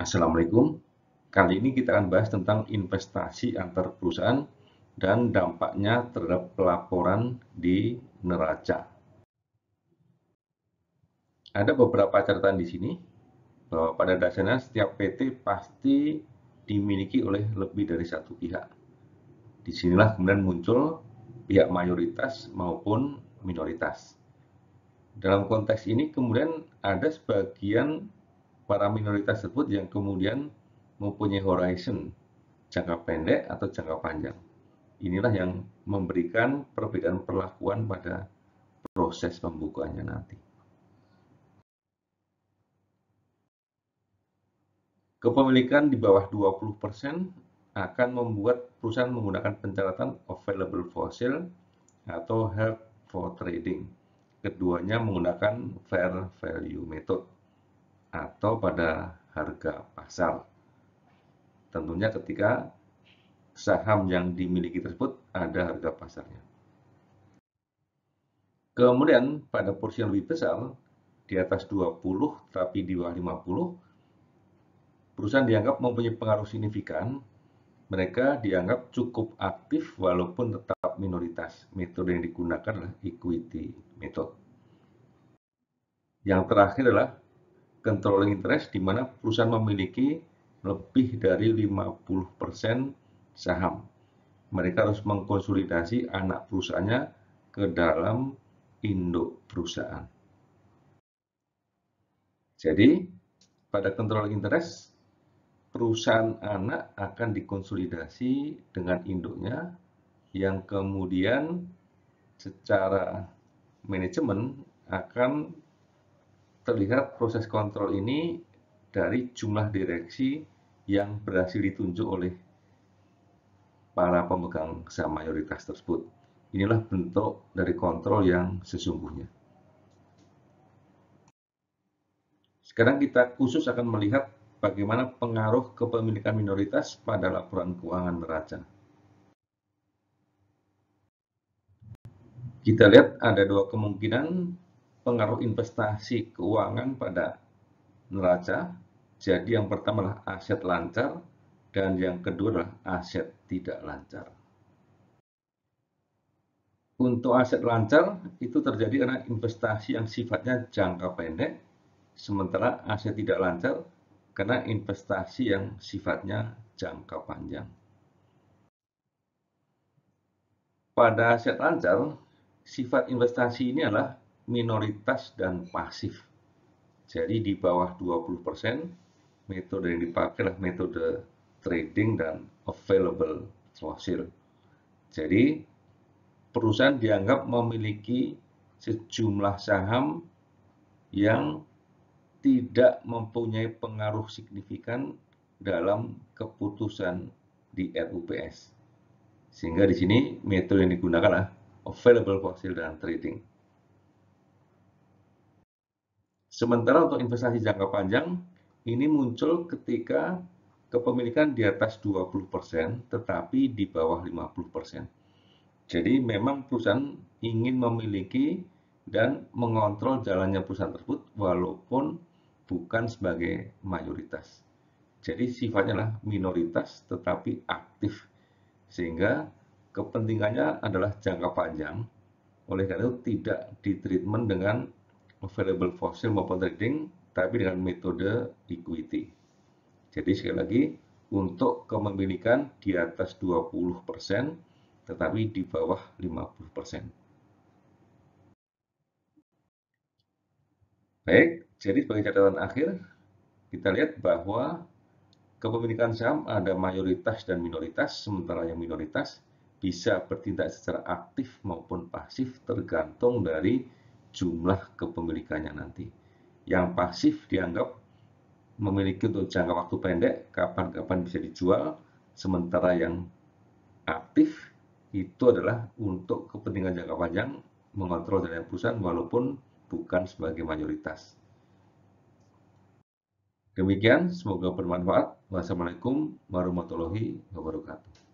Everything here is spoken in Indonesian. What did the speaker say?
Assalamualaikum. Kali ini kita akan bahas tentang investasi antar perusahaan dan dampaknya terhadap pelaporan di neraca. Ada beberapa catatan di sini bahwa pada dasarnya setiap PT pasti dimiliki oleh lebih dari satu pihak. Disinilah kemudian muncul pihak mayoritas maupun minoritas. Dalam konteks ini kemudian ada sebagian para minoritas tersebut yang kemudian mempunyai horizon jangka pendek atau jangka panjang. Inilah yang memberikan perbedaan perlakuan pada proses pembukuannya nanti. Kepemilikan di bawah 20% akan membuat perusahaan menggunakan pencatatan available for sale atau held for trading. Keduanya menggunakan fair value method atau pada harga pasar. Tentunya ketika saham yang dimiliki tersebut ada harga pasarnya. Kemudian pada porsi yang lebih besar, di atas 20 tapi di bawah 50, perusahaan dianggap mempunyai pengaruh signifikan. Mereka dianggap cukup aktif walaupun tetap minoritas. Metode yang digunakan adalah equity method. Yang terakhir adalah controlling interest, di mana perusahaan memiliki lebih dari 50% saham. Mereka harus mengkonsolidasi anak perusahaannya ke dalam induk perusahaan. Jadi, pada controlling interest, perusahaan anak akan dikonsolidasi dengan induknya yang kemudian secara manajemen akan terlihat proses kontrol ini dari jumlah direksi yang berhasil ditunjuk oleh para pemegang saham mayoritas tersebut. Inilah bentuk dari kontrol yang sesungguhnya. Sekarang kita khusus akan melihat bagaimana pengaruh kepemilikan minoritas pada laporan keuangan neraca. Kita lihat ada dua kemungkinan pengaruh investasi keuangan pada neraca. Jadi yang pertama adalah aset lancar dan yang kedua adalah aset tidak lancar. Untuk aset lancar itu terjadi karena investasi yang sifatnya jangka pendek, sementara aset tidak lancar karena investasi yang sifatnya jangka panjang. Pada aset lancar, sifat investasi ini adalah minoritas dan pasif. Jadi di bawah 20%, metode yang dipakai adalah metode trading dan available for sale. Jadi perusahaan dianggap memiliki sejumlah saham yang tidak mempunyai pengaruh signifikan dalam keputusan di RUPS. Sehingga di sini metode yang digunakan adalah available for sale dan trading. Sementara untuk investasi jangka panjang, ini muncul ketika kepemilikan di atas 20% tetapi di bawah 50%. Jadi memang perusahaan ingin memiliki dan mengontrol jalannya perusahaan tersebut walaupun bukan sebagai mayoritas. Jadi sifatnya adalah minoritas tetapi aktif. Sehingga kepentingannya adalah jangka panjang. Oleh karena itu tidak ditreatment dengan available for sale maupun trading, tapi dengan metode equity. Jadi sekali lagi, untuk kepemilikan di atas 20%, tetapi di bawah 50%. Baik, jadi sebagai catatan akhir, kita lihat bahwa kepemilikan saham ada mayoritas dan minoritas, sementara yang minoritas bisa bertindak secara aktif maupun pasif tergantung dari jumlah kepemilikannya nanti. Yang pasif dianggap memiliki untuk jangka waktu pendek, kapan-kapan bisa dijual, sementara yang aktif itu adalah untuk kepentingan jangka panjang, mengontrol jalannya perusahaan walaupun bukan sebagai mayoritas. Demikian, semoga bermanfaat. Wassalamualaikum warahmatullahi wabarakatuh.